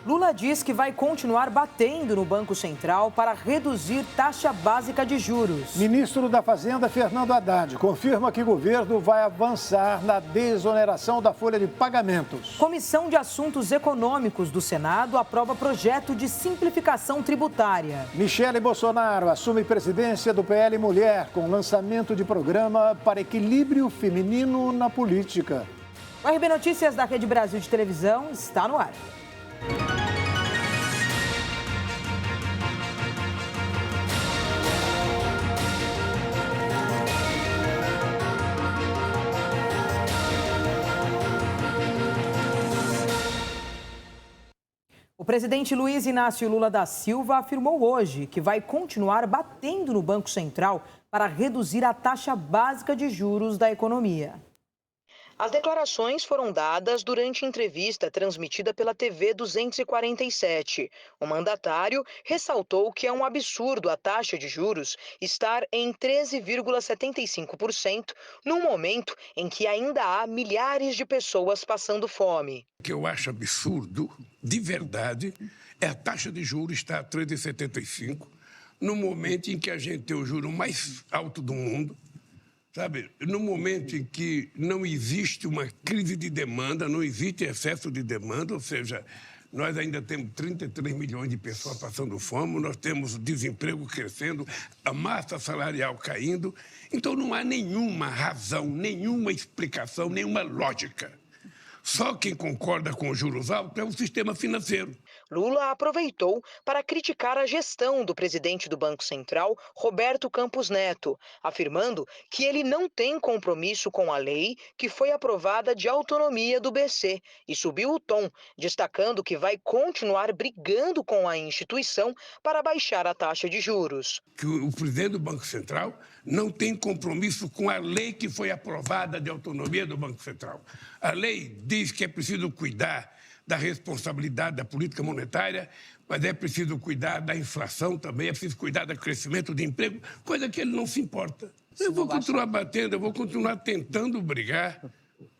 Lula diz que vai continuar batendo no Banco Central para reduzir taxa básica de juros. Ministro da Fazenda, Fernando Haddad, confirma que o governo vai avançar na desoneração da folha de pagamentos. Comissão de Assuntos Econômicos do Senado aprova projeto de simplificação tributária. Michele Bolsonaro assume presidência do PL Mulher com lançamento de programa para equilíbrio feminino na política. O RB Notícias da Rede Brasil de Televisão está no ar. O presidente Luiz Inácio Lula da Silva afirmou hoje que vai continuar batendo no Banco Central para reduzir a taxa básica de juros da economia. As declarações foram dadas durante entrevista transmitida pela TV 247. O mandatário ressaltou que é um absurdo a taxa de juros estar em 13,75% num momento em que ainda há milhares de pessoas passando fome. O que eu acho absurdo, de verdade, é a taxa de juros estar a 13,75% no momento em que a gente tem o juro mais alto do mundo. Sabe, no momento em que não existe uma crise de demanda, não existe excesso de demanda, ou seja, nós ainda temos 33 milhões de pessoas passando fome, nós temos o desemprego crescendo, a massa salarial caindo. Então não há nenhuma razão, nenhuma explicação, nenhuma lógica. Só quem concorda com os juros altos é o sistema financeiro. Lula aproveitou para criticar a gestão do presidente do Banco Central, Roberto Campos Neto, afirmando que ele não tem compromisso com a lei que foi aprovada de autonomia do BC e subiu o tom, destacando que vai continuar brigando com a instituição para baixar a taxa de juros. Que o presidente do Banco Central não tem compromisso com a lei que foi aprovada de autonomia do Banco Central. A lei diz que é preciso cuidar da responsabilidade da política monetária, mas é preciso cuidar da inflação também, é preciso cuidar do crescimento de emprego, coisa que ele não se importa. Eu vou continuar batendo, eu vou continuar tentando brigar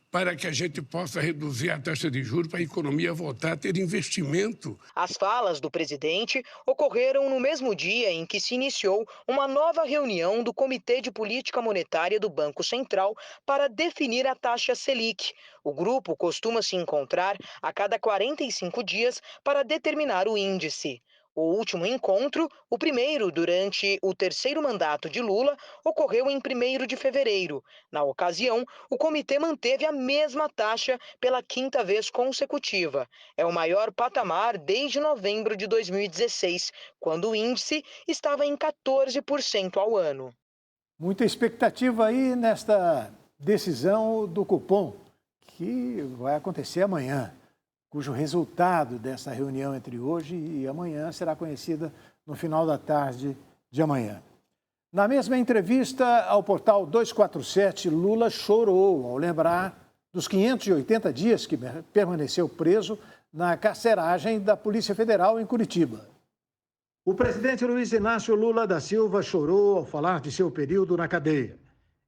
para que a gente possa reduzir a taxa de juros para a economia voltar a ter investimento. As falas do presidente ocorreram no mesmo dia em que se iniciou uma nova reunião do Comitê de Política Monetária do Banco Central para definir a taxa Selic. O grupo costuma se encontrar a cada 45 dias para determinar o índice. O último encontro, o primeiro durante o terceiro mandato de Lula, ocorreu em 1º de fevereiro. Na ocasião, o comitê manteve a mesma taxa pela 5ª vez consecutiva. É o maior patamar desde novembro de 2016, quando o índice estava em 14% ao ano. Muita expectativa aí nesta decisão do cupom, que vai acontecer amanhã, cujo resultado dessa reunião entre hoje e amanhã será conhecida no final da tarde de amanhã. Na mesma entrevista ao portal 247, Lula chorou ao lembrar dos 580 dias que permaneceu preso na carceragem da Polícia Federal em Curitiba. O presidente Luiz Inácio Lula da Silva chorou ao falar de seu período na cadeia.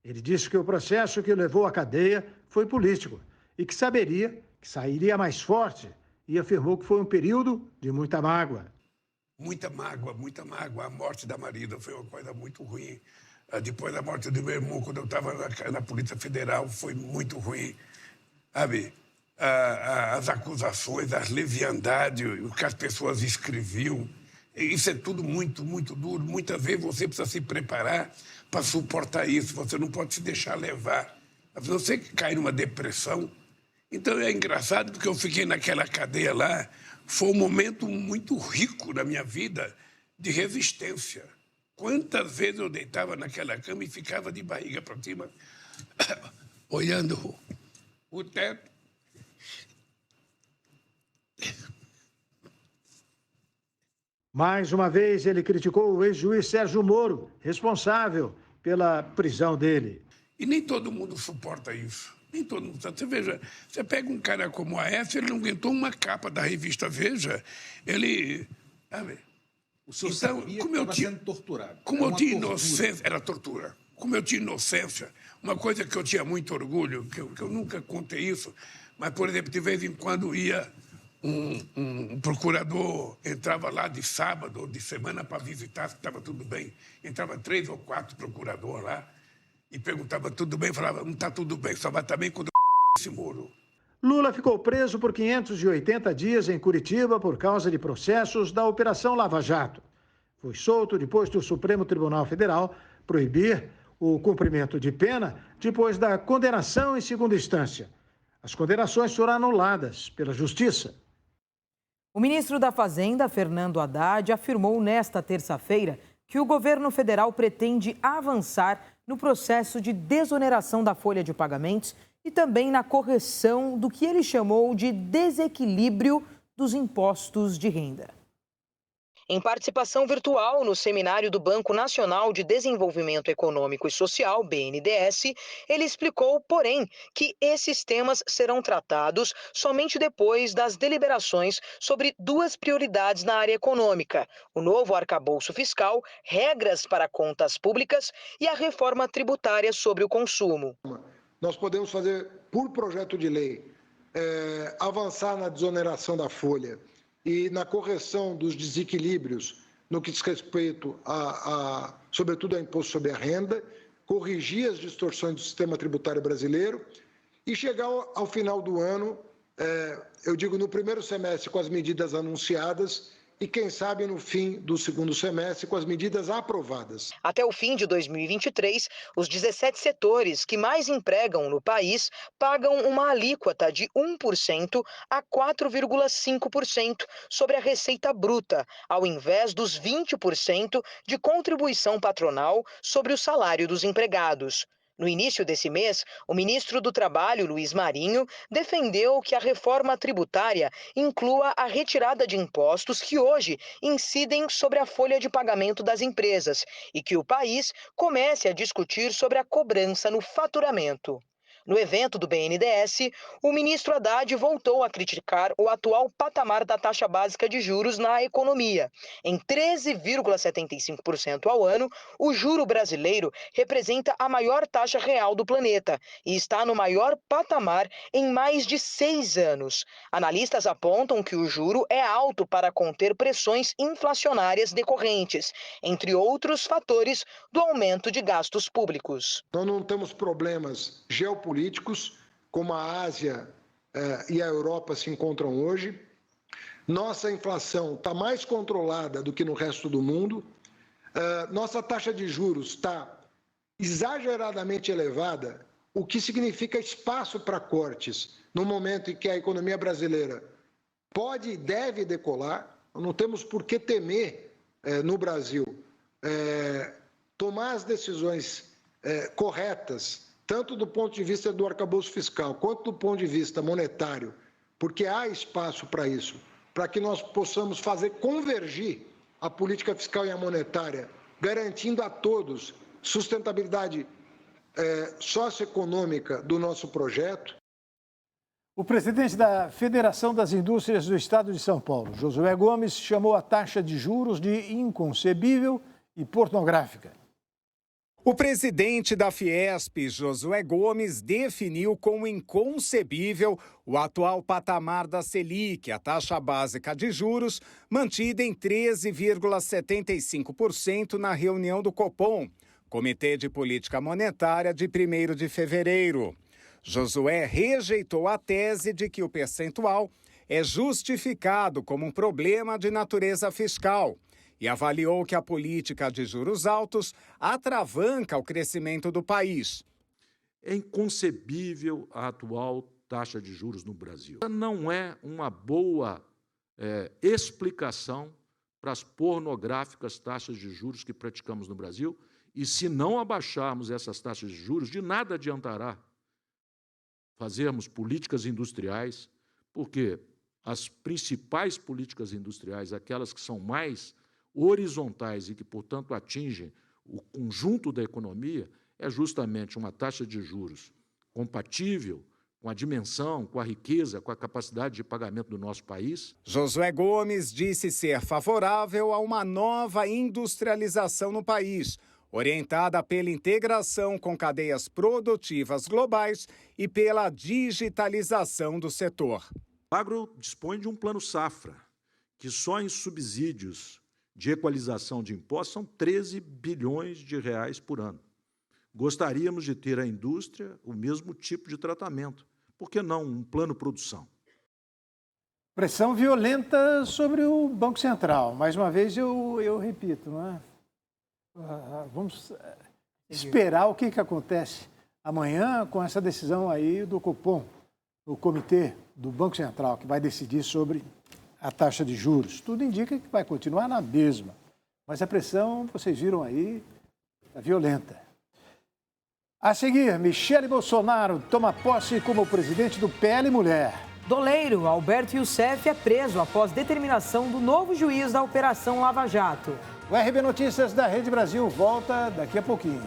Ele disse que o processo que o levou à cadeia foi político e que saberia que sairia mais forte, e afirmou que foi um período de muita mágoa. Muita mágoa, muita mágoa. A morte da Marida foi uma coisa muito ruim. Depois da morte do meu irmão, quando eu estava na Polícia Federal, foi muito ruim. Sabe? As acusações, as leviandades, o que as pessoas escreviam, isso é tudo muito, muito duro. Muitas vezes você precisa se preparar para suportar isso, você não pode se deixar levar. Você cai numa depressão. Então é engraçado porque eu fiquei naquela cadeia lá, foi um momento muito rico da minha vida de resistência. Quantas vezes eu deitava naquela cama e ficava de barriga para cima, olhando o teto. Mais uma vez ele criticou o ex-juiz Sérgio Moro, responsável pela prisão dele. E nem todo mundo suporta isso. Nem todo mundo. Você veja, você pega um cara como o Aécio, ele não aguentou uma capa da revista Veja, ele... O senhor sabia que estava sendo torturado. Como eu tinha inocência... Era tortura. Como eu tinha inocência, uma coisa que eu tinha muito orgulho, que eu nunca contei isso, mas, por exemplo, de vez em quando ia um procurador entrava lá de sábado ou de semana para visitar se estava tudo bem. Entrava 3 ou 4 procuradores lá e perguntava tudo bem, falava, não está tudo bem, só vai estar bem quando esse muro. Lula ficou preso por 580 dias em Curitiba por causa de processos da Operação Lava Jato. Foi solto depois do Supremo Tribunal Federal proibir o cumprimento de pena depois da condenação em segunda instância. As condenações foram anuladas pela Justiça. O ministro da Fazenda, Fernando Haddad, afirmou nesta terça-feira que o governo federal pretende avançar no processo de desoneração da folha de pagamentos e também na correção do que ele chamou de desequilíbrio dos impostos de renda. Em participação virtual no seminário do Banco Nacional de Desenvolvimento Econômico e Social, BNDES, ele explicou, porém, que esses temas serão tratados somente depois das deliberações sobre 2 prioridades na área econômica: o novo arcabouço fiscal, regras para contas públicas e a reforma tributária sobre o consumo. Nós podemos fazer, por projeto de lei, avançar na desoneração da folha e na correção dos desequilíbrios no que diz respeito, sobretudo, ao imposto sobre a renda, corrigir as distorções do sistema tributário brasileiro e chegar ao final do ano, eu digo no primeiro semestre com as medidas anunciadas e, quem sabe, no fim do segundo semestre com as medidas aprovadas. Até o fim de 2023, os 17 setores que mais empregam no país pagam uma alíquota de 1% a 4,5% sobre a receita bruta, ao invés dos 20% de contribuição patronal sobre o salário dos empregados. No início desse mês, o ministro do Trabalho, Luiz Marinho, defendeu que a reforma tributária inclua a retirada de impostos que hoje incidem sobre a folha de pagamento das empresas e que o país comece a discutir sobre a cobrança no faturamento. No evento do BNDES, o ministro Haddad voltou a criticar o atual patamar da taxa básica de juros na economia. Em 13,75% ao ano, o juro brasileiro representa a maior taxa real do planeta e está no maior patamar em mais de 6 anos. Analistas apontam que o juro é alto para conter pressões inflacionárias decorrentes, entre outros fatores do aumento de gastos públicos. Nós não temos problemas geopolíticos, como a Ásia e a Europa se encontram hoje. Nossa inflação está mais controlada do que no resto do mundo. Nossa taxa de juros está exageradamente elevada, o que significa espaço para cortes no momento em que a economia brasileira pode e deve decolar. Não temos por que temer, no Brasil, tomar as decisões corretas, tanto do ponto de vista do arcabouço fiscal, quanto do ponto de vista monetário, porque há espaço para isso, para que nós possamos fazer convergir a política fiscal e a monetária, garantindo a todos sustentabilidade socioeconômica do nosso projeto. O presidente da Federação das Indústrias do Estado de São Paulo, Josué Gomes, chamou a taxa de juros de inconcebível e pornográfica. O presidente da Fiesp, Josué Gomes, definiu como inconcebível o atual patamar da Selic, a taxa básica de juros, mantida em 13,75% na reunião do Copom, Comitê de Política Monetária, de 1º de fevereiro. Josué rejeitou a tese de que o percentual é justificado como um problema de natureza fiscal e avaliou que a política de juros altos atravanca o crescimento do país. É inconcebível a atual taxa de juros no Brasil. Não é uma boa explicação para as pornográficas taxas de juros que praticamos no Brasil, e se não abaixarmos essas taxas de juros, de nada adiantará fazermos políticas industriais, porque as principais políticas industriais, aquelas que são mais horizontais e que, portanto, atingem o conjunto da economia, é justamente uma taxa de juros compatível com a dimensão, com a riqueza, com a capacidade de pagamento do nosso país. Josué Gomes disse ser favorável a uma nova industrialização no país, orientada pela integração com cadeias produtivas globais e pela digitalização do setor. O agro dispõe de um plano safra, que só em subsídios de equalização de impostos são 13 bilhões de reais por ano. Gostaríamos de ter a indústria o mesmo tipo de tratamento. Por que não um plano produção? Pressão violenta sobre o Banco Central. Mais uma vez, eu repito, não é? Vamos esperar o que acontece amanhã com essa decisão aí do Copom, o comitê do Banco Central, que vai decidir sobre a taxa de juros. Tudo indica que vai continuar na mesma. Mas a pressão, vocês viram aí, é violenta. A seguir, Michele Bolsonaro toma posse como presidente do PL Mulher. Doleiro Alberto Youssef é preso após determinação do novo juiz da Operação Lava Jato. O RB Notícias da Rede Brasil volta daqui a pouquinho.